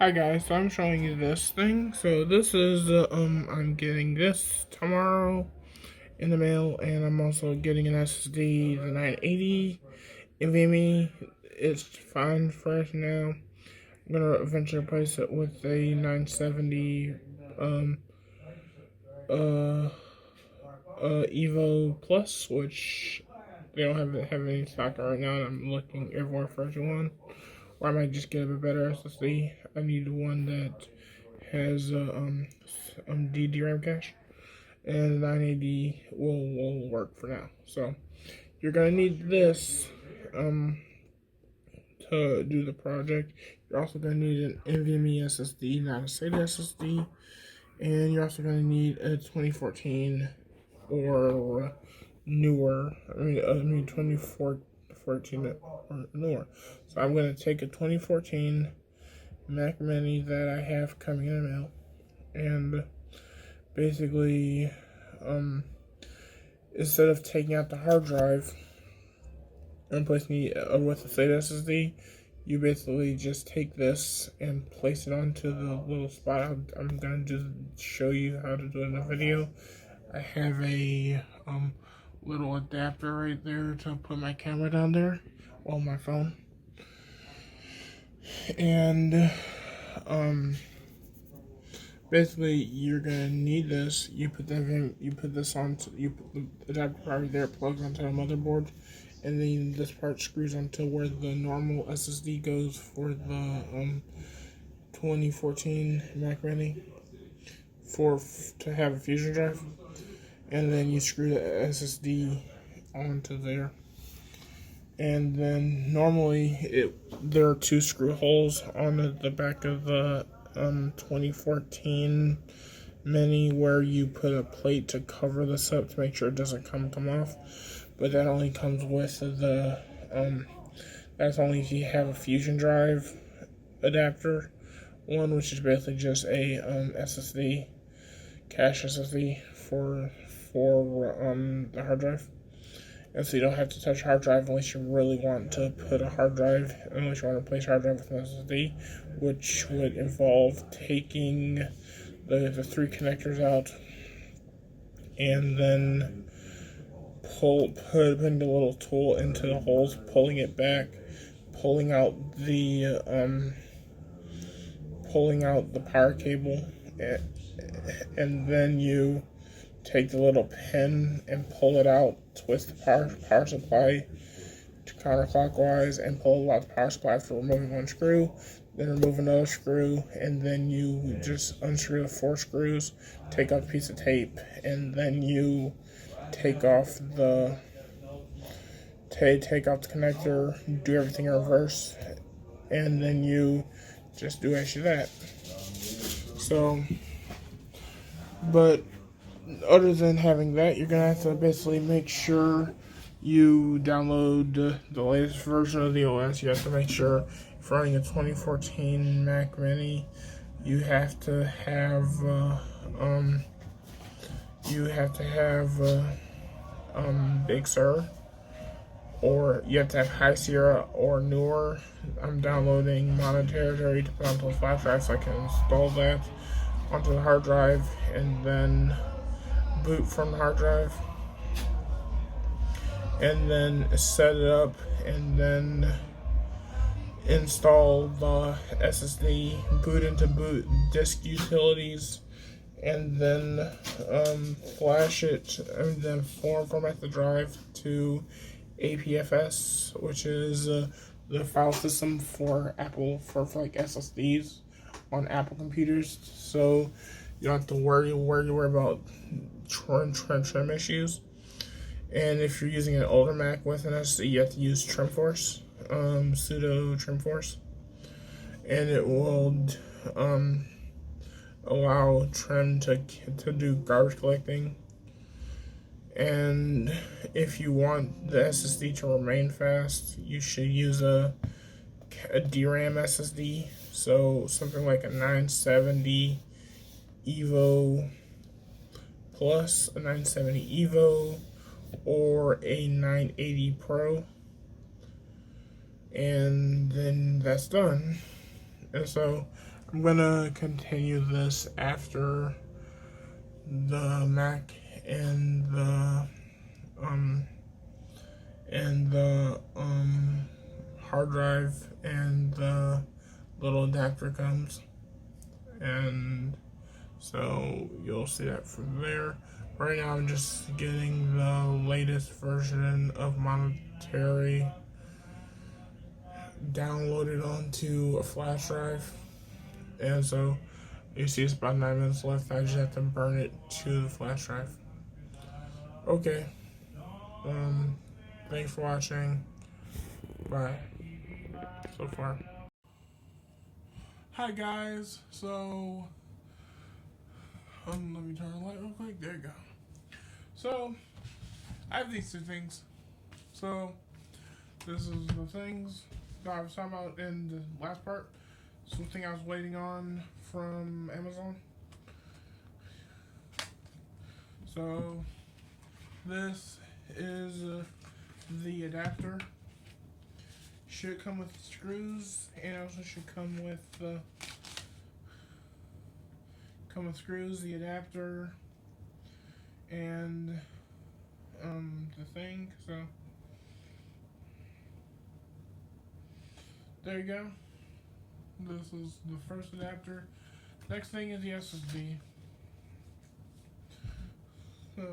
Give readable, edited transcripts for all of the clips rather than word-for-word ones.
Hi guys, so I'm showing you this thing. So this is I'm getting this tomorrow in the mail, and I'm also getting an SSD, the 980 nvme. It's fine fresh now. I'm gonna eventually replace it with a 970 uh Evo Plus, which they don't have any stock right now, and I'm looking everywhere for one. Or I might just get a bit better SSD. I need one that has DRAM cache, and 980 will work for now. So you're gonna need this to do the project. You're also gonna need an NVMe SSD, not a SATA SSD, and you're also gonna need a 2014 or newer. I mean 2014 or newer. So I'm gonna take a 2014 Mac Mini that I have coming in the mail, and basically, instead of taking out the hard drive and placing it with the SATA SSD, you basically just take this and place it onto the little spot. I'm gonna just show you how to do it in the video. I have a little adapter right there to put my camera down there, or my phone, and basically you're gonna need this. You put this on. You put the adapter part there, plugs onto the motherboard, and then this part screws onto where the normal SSD goes for the 2014 Mac Mini to have a fusion drive, and then you screw the SSD onto there. And then normally there are two screw holes on the back of the 2014 Mini where you put a plate to cover this up to make sure it doesn't come off. But that only comes with the that's only if you have a fusion drive adapter one, which is basically just a SSD, cache SSD for the hard drive. And so you don't have to touch hard drive unless you really want to put a hard drive, unless you want to replace hard drive with an SSD, which would involve taking the three connectors out and then putting the little tool into the holes, pulling it back, pulling out the power cable, and then you take the little pin and pull it out, twist the power supply to counterclockwise, and pull out the power supply after removing one screw, then remove another screw, and then you just unscrew the 4 screws, take off a piece of tape, and then you take off the connector, do everything in reverse, and then you just do actually that. So, but other than having that, you're gonna have to basically make sure you download the latest version of the OS. You have to make sure if you're running a 2014 Mac Mini, you have to have Big Sur, or you have to have High Sierra or newer. I'm downloading Mono Territory to put onto a flash drive so I can install that onto the hard drive and then boot from the hard drive, and then set it up, and then install the SSD, boot into boot disk utilities, and then flash it, and then format the drive to APFS, which is the file system for Apple for like SSDs on Apple computers. So you don't have to worry about trim issues. And if you're using an older Mac with an SSD, you have to use TrimForce, sudo TrimForce, and it will allow trim to do garbage collecting. And if you want the SSD to remain fast, you should use a DRAM SSD, so something like a 970 Evo Plus, a 970 Evo, or a 980 Pro, and then that's done. And so I'm gonna continue this after the Mac and um the hard drive and the little adapter comes, and so you'll see that from there. Right now I'm just getting the latest version of Monetary downloaded onto a flash drive, and so you see it's about 9 minutes left. I just have to burn it to the flash drive. Okay, thanks for watching. Bye so far. Hi guys, so let me turn the light real quick. There you go. So I have these two things. So this is the things that I was talking about in the last part. Something I was waiting on from Amazon. So this is the adapter. Should come with screws, and also should come with screws, the adapter, and the thing. So there you go. This is the first adapter. Next thing is the SSD. So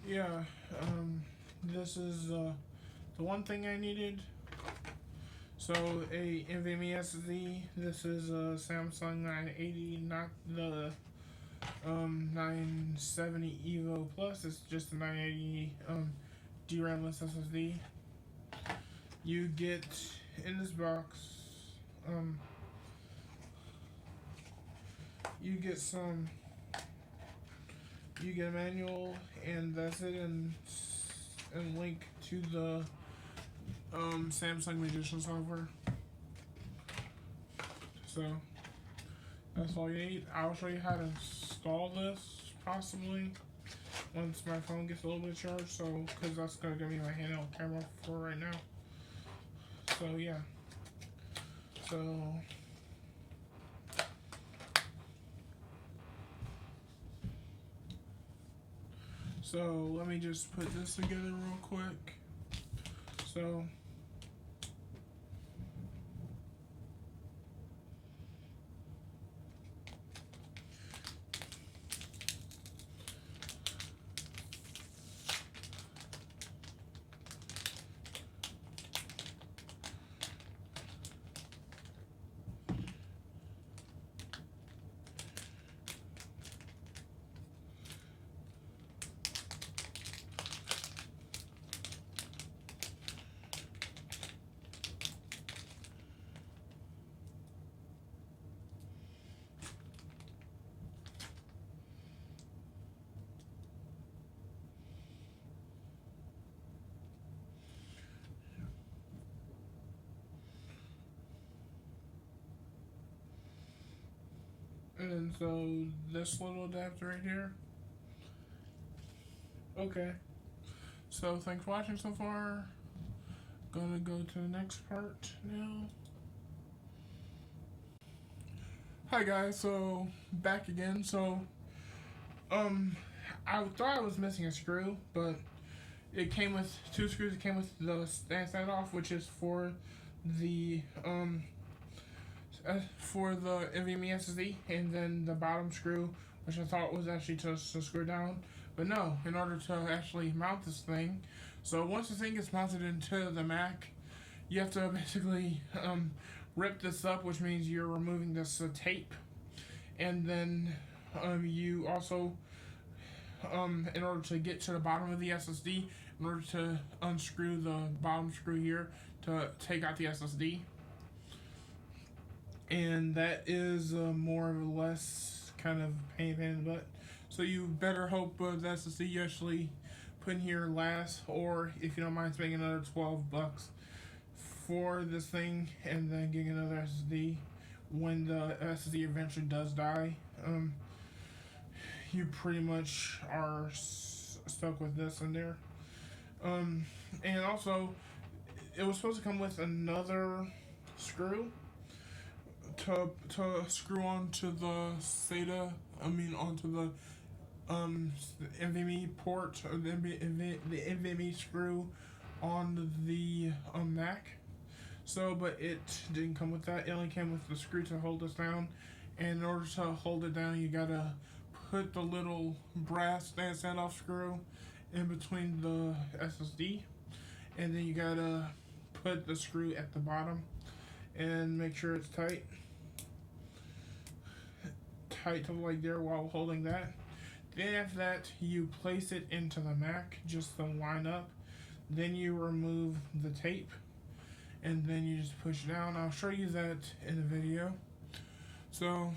yeah, this is the one thing I needed. So a NVMe SSD. This is a Samsung 980, not the 970 Evo Plus. It's just a 980 DRAM-less SSD. You get in this box. You get a manual, and that's it, and link to the Samsung Magician software. So that's all you need. I'll show you how to install this possibly once my phone gets a little bit charged. So because that's gonna be my handheld camera for right now. So yeah. So let me just put this together real quick. So and so this little adapter right here. Okay. So thanks for watching so far. Gonna go to the next part now. Hi guys, so back again. So I thought I was missing a screw, but it came with two screws. It came with the standoff, which is for the NVMe SSD, and then the bottom screw, which I thought was actually to screw down, but no, in order to actually mount this thing. So once the thing gets mounted into the Mac, you have to basically rip this up, which means you're removing this tape, and then you also in order to get to the bottom of the SSD, in order to unscrew the bottom screw here to take out the SSD. And that is more or less kind of pain in the butt. So you better hope the SSD you actually put in here lasts, or if you don't mind spending another $12 for this thing and then getting another SSD, when the SSD eventually does die, you pretty much are stuck with this in there. And also, it was supposed to come with another screw to screw onto the SATA. Onto the NVMe port, or the NVMe screw on the Mac. So, but it didn't come with that. It only came with the screw to hold this down. And in order to hold it down, you gotta put the little brass standoff screw in between the SSD, and then you gotta put the screw at the bottom and make sure it's tight to like there while holding that. Then after that, you place it into the Mac just to line up. Then you remove the tape, and then you just push it down. I'll show you that in the video. So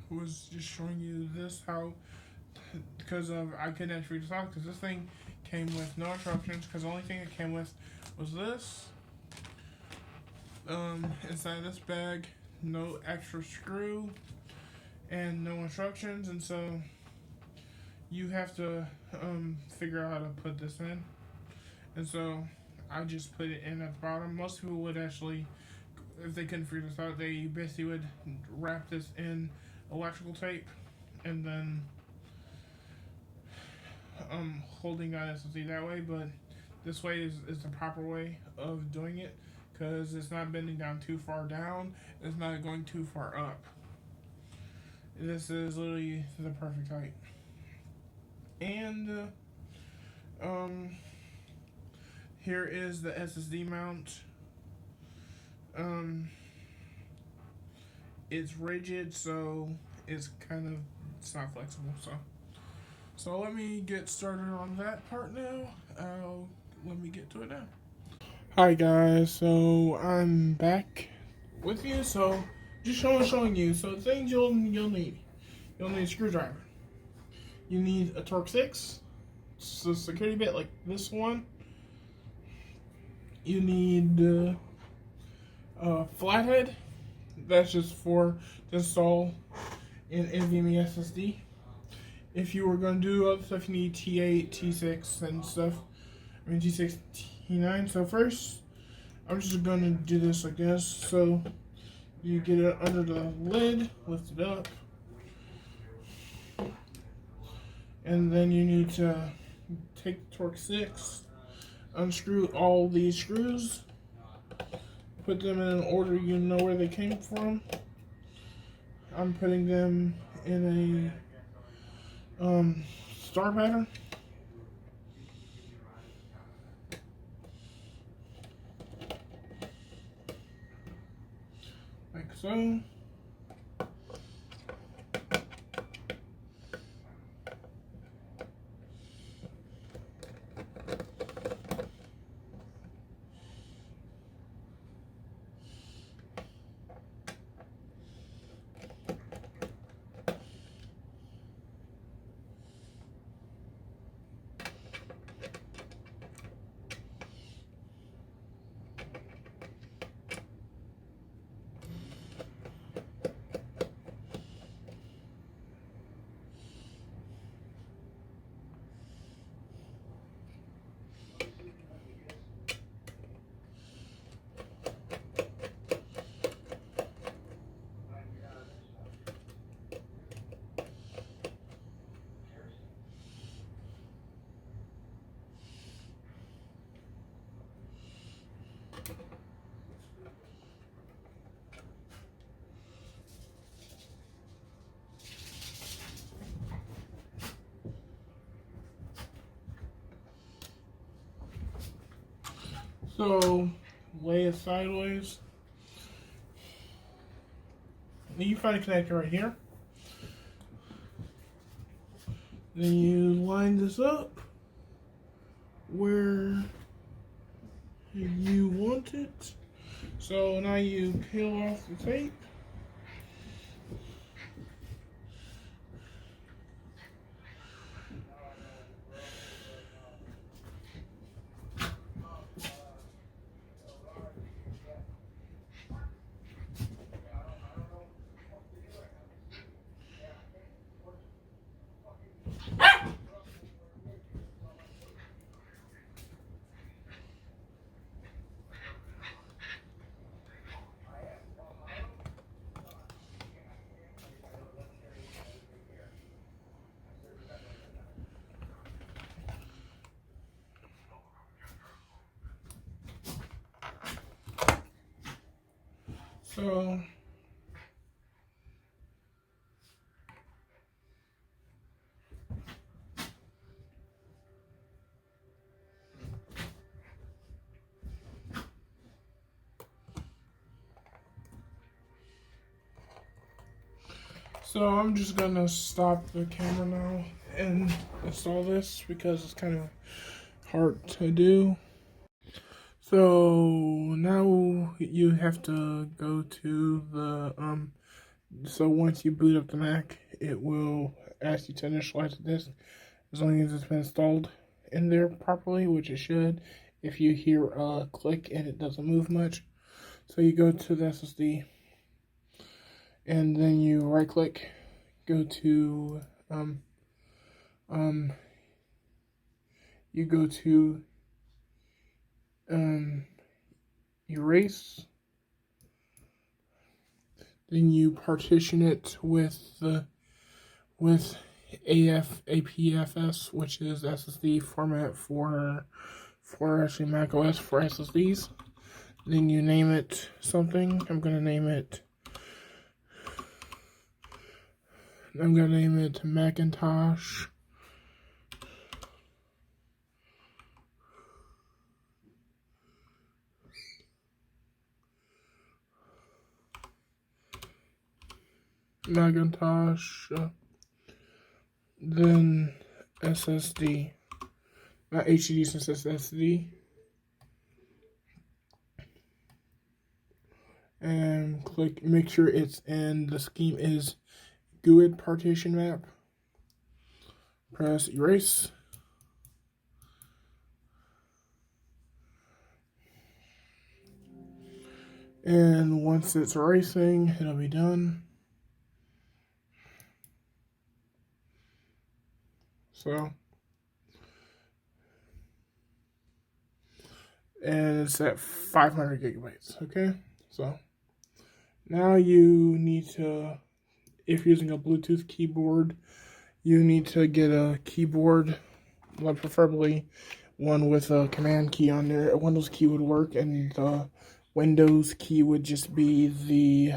was just showing you this how, because I couldn't actually read this out because this thing came with no instructions, because the only thing it came with was this. Inside this bag, no extra screw and no instructions, and so you have to figure out how to put this in. And so I just put it in at the bottom. Most people would actually, if they couldn't figure this out, they basically would wrap this in electrical tape and then holding on SSD that way. But this way is the proper way of doing it, because it's not bending down too far down, it's not going too far up. This is literally the perfect height. And here is the SSD mount. It's rigid, so it's not flexible. So let me get started on that part now. Let me get to it now. Hi guys, so I'm back with you. So just showing you. So things you'll need. You'll need a screwdriver. You need a Torx 6, so security bit like this one. You need a flathead. That's just for to install an NVMe SSD. If you were going to do other stuff, you need T8, T6, and stuff. T6, T9. So first, I'm just going to do this like this. So you get it under the lid, lift it up, and then you need to take the Torx 6, unscrew all these screws, put them in an order you know where they came from. I'm putting them in a star pattern. Like so. So lay it sideways. Then you find a connector right here. Then you line this up where you want it. So now you peel off the tape. So I'm just gonna stop the camera now and install this because it's kind of hard to do. So now you have to go to the so once you boot up the Mac, it will ask you to initialize the disk as long as it's been installed in there properly, which it should. If you hear a click and it doesn't move much, so you go to the SSD and then you right click, go to you go to erase, then you partition it with APFS, which is SSD format for actually Mac OS for SSDs. Then you name it something. I'm gonna name it Macintosh. Then SSD, not HDD since it's SSD, and click, make sure it's in, the scheme is GUID partition map, press erase, and once it's erasing, it'll be done. So, and it's at 500 gigabytes, okay? So, now you need to, if you're using a Bluetooth keyboard, you need to get a keyboard, well, preferably one with a command key on there. A Windows key would work, and the Windows key would just be the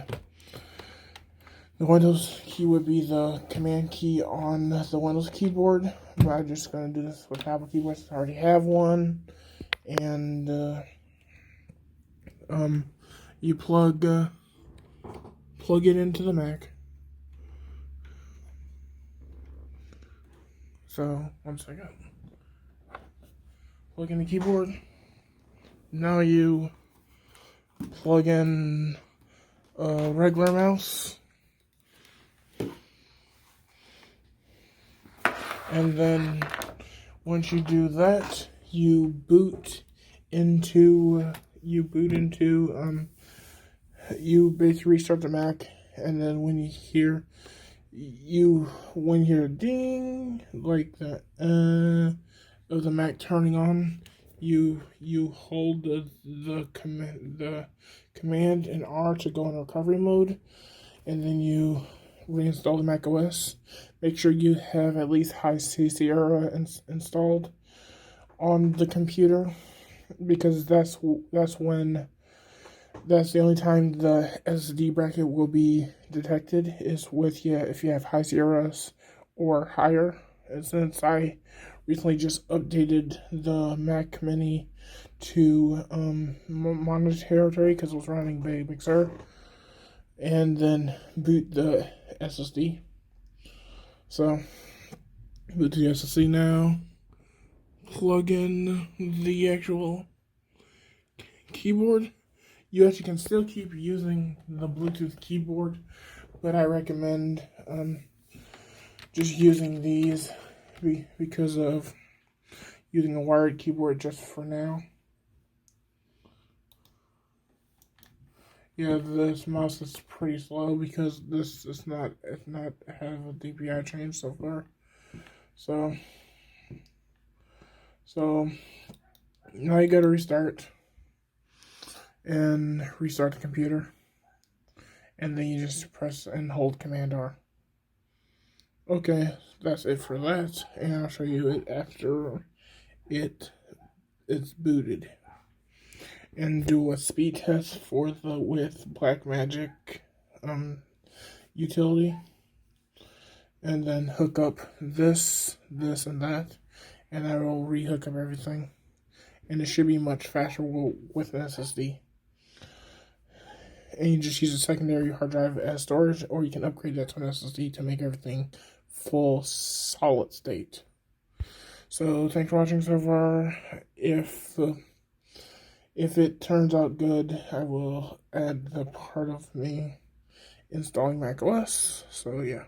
Windows key would be the command key on the Windows keyboard. But I'm just going to do this with Apple keyboards. I already have one. And you plug it into the Mac. So, one second. Plug in the keyboard. Now you plug in a regular mouse. And then once you do that, you basically restart the Mac, and then when you hear ding like that of the Mac turning on, you hold the command and R to go in recovery mode, and then you reinstall the Mac OS. Make sure you have at least High Sierra installed on the computer, because that's the only time the SSD bracket will be detected is with if you have High Sierras or higher. And since I recently just updated the Mac Mini to monitor territory because it was running Big Sur, and then boot the SSD. So boot the SSD now. Plug in the actual keyboard. You actually can still keep using the Bluetooth keyboard, but I recommend just using these because of using a wired keyboard just for now. Yeah, this mouse is pretty slow because this is not have a DPI change so far. So now you gotta restart the computer, and then you just press and hold Command R. Okay, that's it for that, and I'll show you it after it's booted. and do a speed test for the with Blackmagic utility, and then hook up this, and that, and I will rehook up everything, and it should be much faster with an SSD. And you just use a secondary hard drive as storage, or you can upgrade that to an SSD to make everything full solid state. So thanks for watching so far. If it turns out good, I will add the part of me installing macOS. So yeah.